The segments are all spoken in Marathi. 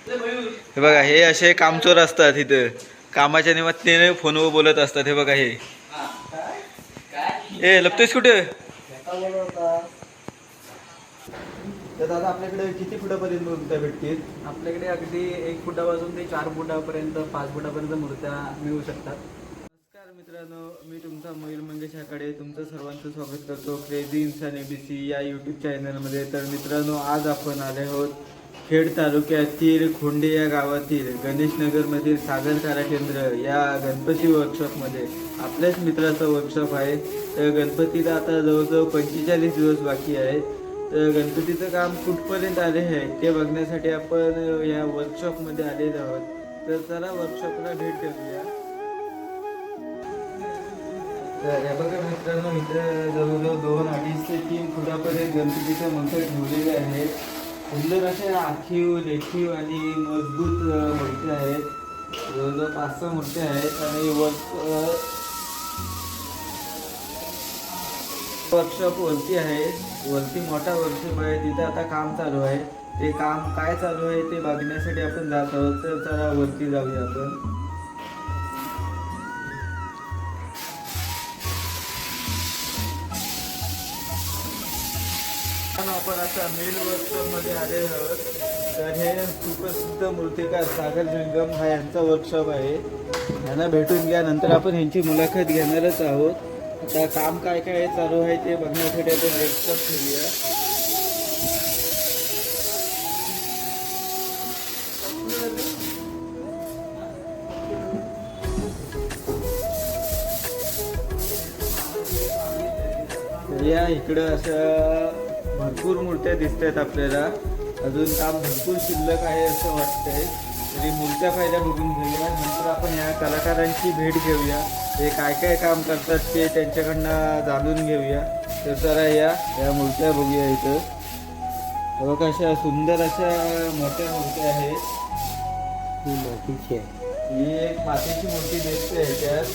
हे बघा, हे असे कामचोर असतात इथं, कामाच्या निमित्ताने फोनवर बोलत असतात. हे बघा, हे ए लपतोयस कुठे? तर दादा आपल्याकडे किती फुटापर्यंत मूर्त्या भेटतील? आपल्याकडे अगदी 1 फुटापासून ते 4 फुटापर्यंत 5 फुटापर्यंत मूर्त्या मिळू शकतात. नमस्कार मित्रांनो, मी तुमचा मयूर मंगेश आखाडे तुमचं सर्वांचं स्वागत करतो क्रेझी इन्सान ABC या यूट्यूब चॅनलमध्ये. तर मित्रांनो, आज आपण आले आहोत खेड तालुक्यातील खोंडे या गावातील गणेशनगरमधील सागर कला केंद्र या गणपती वर्कशॉपमध्ये. आपल्याच मित्राचा वर्कशॉप आहे. तर गणपतीला आता जवळजवळ 45 दिवस बाकी आहे. तर गणपतीचं काम कुठपर्यंत आले आहे ते बघण्यासाठी आपण या वर्कशॉपमध्ये आलेलो आहोत. तर चला वर्कशॉपला भेट देऊया. तर हे बघा मित्रांनो, इथं जवळजवळ 2-2.5 ते 3 फुटापर्यंत गणपतीच्या मूर्त्या ठेवलेल्या आहेत. सुंदर अशा आखीव लेखीव आणि मजबूत मूर्त्या आहेत. जवळजवळ 5-6 मूर्त्या आहेत आणि वर्कशॉप वरती आहे. वरती मोठा वर्कशॉप आहे, तिथं आता काम चालू आहे. ते काम काय चालू आहे ते बघण्यासाठी आपण जात आहोत. तर चला वरती जाऊया आपण. आपण आता मेन वर्कशॉप मध्ये आले आहोत. तर हे सुप्रसिद्ध मूर्तिकार सागर जंगम हा यांचा वर्कशॉप आहे. यांना भेटून घ्या, नंतर आपण यांची मुलाखत घेणारच आहोत. आता काम काय काय चालू आहे ते बघण्यासाठी आपण वर्कशॉप ठेवूया. या इकडं अशा भरपूर मूर्त्या दिसत आहेत आपल्याला. अजून काम भरपूर शिल्लक आहे असं वाटतंय. तरी मूर्त्या पहिल्या बघून घेऊया, नंतर आपण या कलाकारांची भेट घेऊया. ते काय काय काम करतात ते त्यांच्याकडनं जाणून घेऊया. तर चला या मूर्त्या बघूया. इथं बघा अशा सुंदर अशा मोठ्या मूर्त्या आहेत. ही मातीची आहे. ही एक मातीची मूर्ती दिसते ह्याच्यात.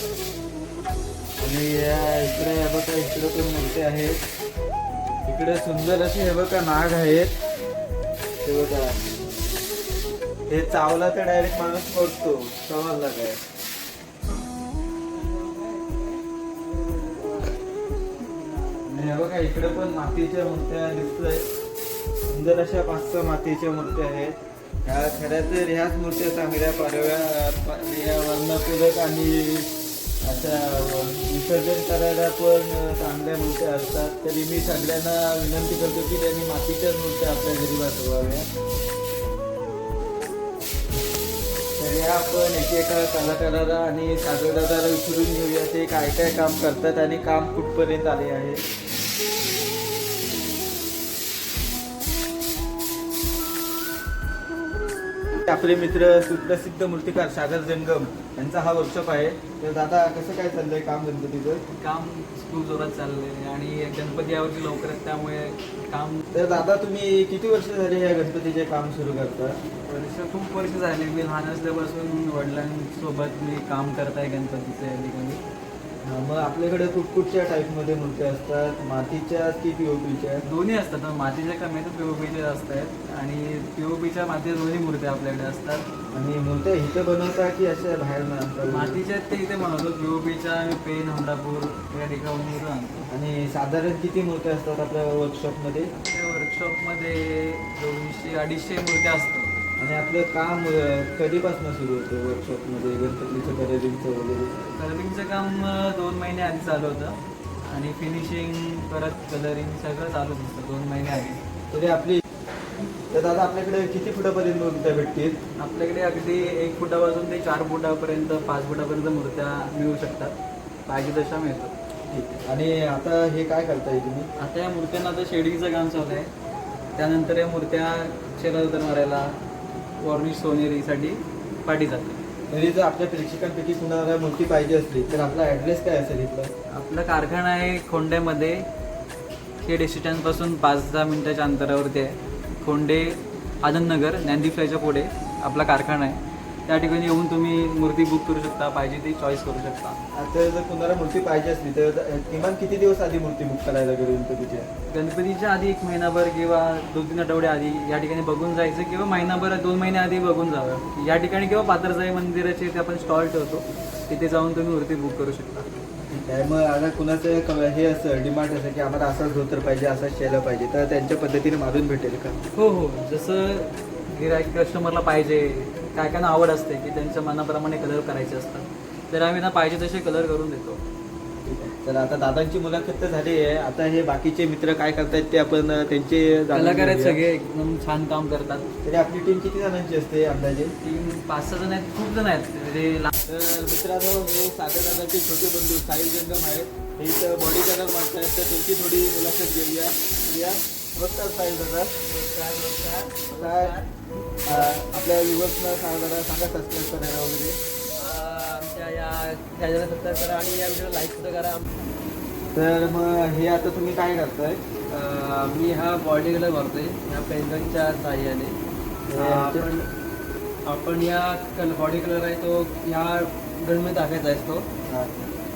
आणि या इकडे बघा, इकडे पण मूर्त्या आहेत. इकडे सुंदर असे हे बघा नाग आहेत. हे बघा, हे चावला तर डायरेक्ट माणूस पडतो, समजला काय? हे बघा, इकडे पण मातीच्या मूर्त्या दिसतोय. सुंदर अशा 5-6 मातीच्या मूर्त्या आहेत. ह्या खऱ्या तर ह्याच मूर्त्या चांगल्या पाडव्या वर्णपूरक आणि अशा विसर्जन करायला पण चांगल्या मूर्त्या असतात. तरी मी सगळ्यांना विनंती करतो की त्यांनी मातीच्याच मूर्त्या आपल्या घरी बसवाव्या. तर या आपण एकेका कलाकाराला आणि सागरदादाला विचारून घेऊया ते काय काय काम करतात आणि काम कुठपर्यंत आले आहे. आपले मित्र सुप्रसिद्ध मूर्तिकार सागर जंगम यांचा हा वर्कशॉप आहे. तर दादा कसं काय चाललंय काम गणपतीचं? काम खूप जोरात चाललंय आणि गणपती यावर्षी लवकर आहेत, त्यामुळे काम. तर दादा तुम्ही किती वर्ष झाले या गणपतीचे काम सुरू करता? खूप वर्ष झाले. मी लहान असल्यापासून वडिलांसोबत मी काम करत आहे गणपतीचं या ठिकाणी. मग आपल्याकडे कुठकुठच्या टाईपमध्ये मूर्त्या असतात, मातीच्या की POPच्या? दोन्ही असतात. मातीच्या कमी आहेत, POPच्या जास्त आहेत. आणि POPच्या मातीच्या दोन्ही मूर्त्या आपल्याकडे असतात. आणि मूर्त्या इथं बनवता की अशा बाहेर आणतात? मातीच्या ते इथे बनवतो. POPच्या आम्ही पेन, हमरापूर या ठिकाणी आणतो. आणि साधारण किती मूर्त्या असतात आपल्या वर्कशॉपमध्ये? वर्कशॉपमध्ये 200-250 मूर्त्या असतात. आणि आपलं काम कधीपासून सुरू होतं वर्कशॉपमध्ये गणपतीचं कलरिंगचं वगैरे? कलरिंगचं काम 2 महिने आधी चालू होतं आणि फिनिशिंग परत कलरिंग सगळं चालू असतं 2 महिने आधी. तरी आपली तर दादा आपल्याकडे किती फुटापर्यंत मूर्त्या भेटतील? आपल्याकडे अगदी 1 फुटापासून ते 4 फुटापर्यंत 5 फुटापर्यंत मूर्त्या मिळू शकतात. पाहिजे तशा मिळतात. आणि आता हे काय करताय तुम्ही? आता या मूर्त्यांना आता शेडिंगचं काम चालू आहे. त्यानंतर या मूर्त्या शेलावतर मारायला वॉर्निश सोनेरीसाठी पाठी जातात. तरी जर आपल्या प्रेक्षकांपैकी कुणाला मूर्ती पाहिजे असली तर आपला ॲड्रेस काय असेल इथला? आपला कारखाना आहे खोंड्यामध्ये. खेड स्टेशनपासून 5-10 मिनिटाच्या अंतरावरती आहे. खोंडे आनंदनगर ज्ञानदीप फ्लायच्या पुढे आपला कारखाना आहे. त्या ठिकाणी येऊन तुम्ही मूर्ती बुक करू शकता, पाहिजे ती चॉईस करू शकता. आता जर कुणाला मूर्ती पाहिजे असली तर किमान किती दिवस आधी मूर्ती बुक करायला लागेल गणपतीच्या? गणपतीच्या आधी 1 महिनाभर किंवा 2-3 आठवडे आधी या ठिकाणी बघून जायचं, किंवा महिनाभर 2 महिने आधी बघून जावं या ठिकाणी, किंवा पात्रसाई मंदिराचे इथे आपण स्टॉल ठेवतो, तिथे जाऊन तुम्ही मूर्ती बुक करू शकता. ठीक आहे. मग आता कुणाचं हे असं डिमांड असं की आम्हाला असाच धोतर पाहिजे, असाच शेला पाहिजे, तर त्यांच्या पद्धतीने मारून भेटेल का? हो हो, जसं गिराईक कस्टमरला पाहिजे, काय काय ना आवड असते की त्यांच्या मनाप्रमाणे कलर करायचे असतात, तर आम्ही ना पाहिजे तसे कलर करून देतो. ठीक आहे. तर आता दादांची मुलाखत तर झाली आहे. आता हे बाकीचे मित्र काय करतायत ते आपण त्यांचे जाणून कलाकार आहेत घेऊया. सगळे, एकदम छान काम करतात. तरी आपली टीम किती जणांची असते अंदाजे? टीम 5-6 जण आहेत, खूप जण आहेत म्हणजे तर मित्रांनो, हे सागर दादाचे छोटे बंधू साहिल जंगम आहेत. हे इथं बॉडी कलर मारतात, तर त्यांची थोडी मुलाखत घेऊया. नमस्कार साहिल दादा. काय आपल्या युवकना सांगा सबस्क्राईब करायला वगैरे. आमच्या या चॅनलला सबस्क्राईब करा आणि या व्हिडिओला लाईक सुद्धा करा. तर मग हे आता तुम्ही काय करताय? मी हा बॉडी कलर भरतोय या पेंगनच्या साह्याने. आपण या बॉडी कलर आहे तो ह्या गणमध्ये टाकायचा असतो,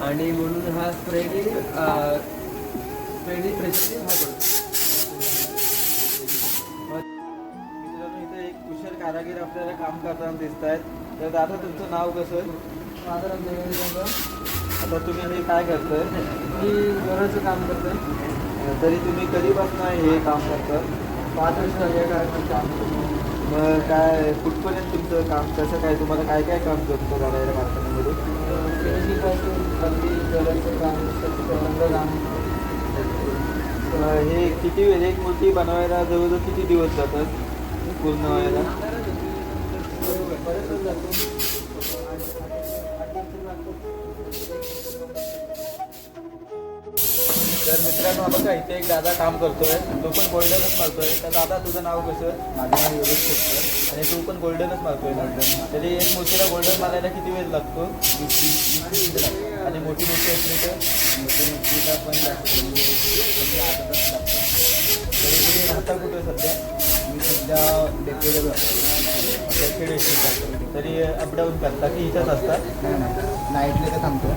आणि म्हणून हा स्प्रेडी प्रेशर हा करतो. मित्रांनो, इथे एक कुशल कारागीर आपल्याला काम करताना दिसत आहेत. तर दादा, तुमचं नाव कसं? माझं आता तुम्ही हे काय करताय? मी घराचं काम करतोय. तरी तुम्ही कधीपासून हे काम करता? 5 वर्ष झाली आहे काम करतो. मग काय कुठपर्यंत तुमचं काम कसं काय, तुम्हाला काय काय काम करतो करायला कारखान्यामध्ये? हे किती एक मूर्ती बनवायला जवळजवळ किती दिवस जातात पूर्ण व्हायला? तर मित्रांनो, बघा इथे एक दादा काम करतोय, तो पण गोल्डनच मारतोय. तर दादा, तुझं नाव कसं? माझं नाव योगेश खोतकर. आणि तू पण गोल्डनच मारतोय. गोल्डन तरी एक मूर्तीला गोल्डन मारायला किती वेळ लागतो? 20 लागतं. आणि मोठी मूर्ती असली तर मोठी पण लागते, म्हणजे आताच लागतं. तरी तुम्ही राहता कुठं सध्या? मी सध्या डेकोरेट खेळ करतो. तरी अपडाऊन करता की इथंच असतात? नाईटला तर थांबतो.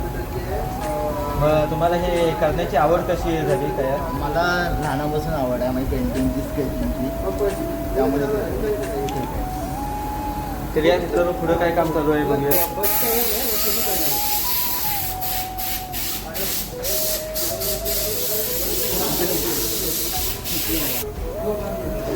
मग तुम्हाला हे करण्याची आवड कशी झाली तयार? मला लहानापासून आवड आहे माझी पेंटिंगची, स्केचिंगची, त्यामुळे ठीक आहे. तरी या मित्रांनो, पुढं काय काम चालू आहे बघूया.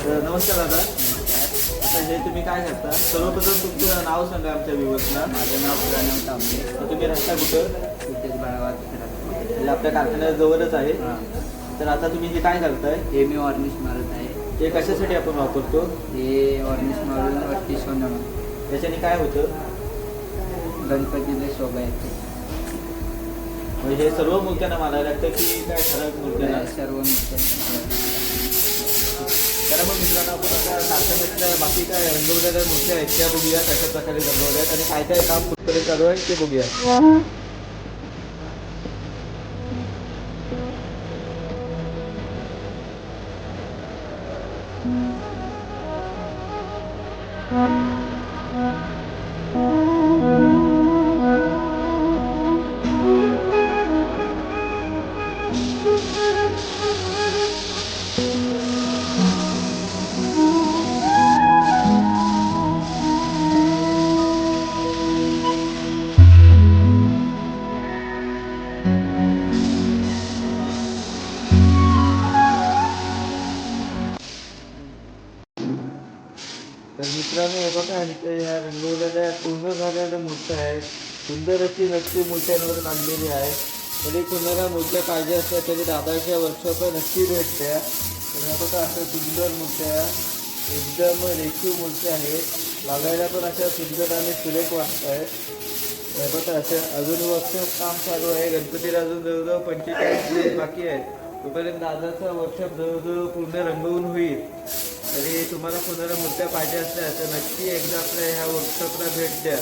तर नमस्कार दादा. आता हे तुम्ही काय करता? सर्वप्रथम तुमचं नाव सांगा आमच्या व्ह्यूअर्सना. माझं नाव प्रणव तांबे. तर तुम्ही राहता कुठं? इथेच बाळगावात राहतो. म्हणजे आपल्या कारखान्याजवळच आहे. हां. तर आता तुम्ही हे काय करताय? हे मी ऑर्निश मारत आहे. हे कशासाठी आपण वापरतो? हे ऑर्निश मारून वरती सोनं त्याच्याने काय होतं? गणपतीला शोभा येते. म्हणजे हे सर्व मूर्त्यांना मारायला लागतं की काय ठराविक मूर्त्यांना? सर्व तर मग मित्रांनो, आपण आता कारखान्यातल्या बाकी काय रंगवलेल्या मूर्त्या आहेत त्या बघूया, कशा प्रकारे रंगवल्या आहेत आणि काय काय काम कुठपर्यंत चालू आहे ते बघूया. तर मित्रांनो, हे बघा इथे या रंगवलेल्या पूर्ण झालेल्या मूर्त्या आहेत. सुंदर अशी नक्षी मूर्त्यांवर काढलेली आहे. तरी कोणाला मूर्त्या पाहिजे असल्या तरी दादाच्या वर्कशॉपला नक्की भेट द्या. तर हे बघा अशा सुंदर मूर्त्या, एकदम रेखीव मूर्त्या आहेत. लागायला पण अशा सुंदर आणि सुरेख वाटत आहेत. हे बघा अशा अजून वर्कशॉप काम चालू आहे. गणपतीला अजून जवळजवळ 45 दिवस बाकी आहेत. तोपर्यंत दादाचा वर्कशॉप जवळजवळ पूर्ण रंगवून होईल. तरी तुम्हाला कोणाला मूर्त्या पाहिजे असल्या तर नक्की एकदा आपल्या ह्या वर्कशॉपला भेट द्या.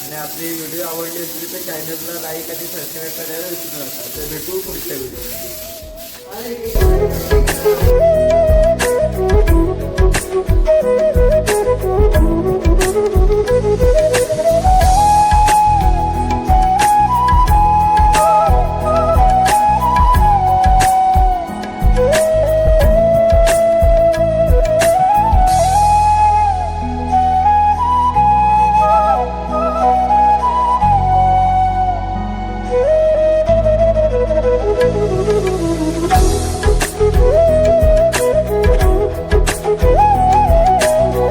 आणि आपली व्हिडिओ आवडली असली तर चॅनलला लाईक आणि सबस्क्राईब करायला विसरू नका. तर भेटू पुढच्या व्हिडिओ.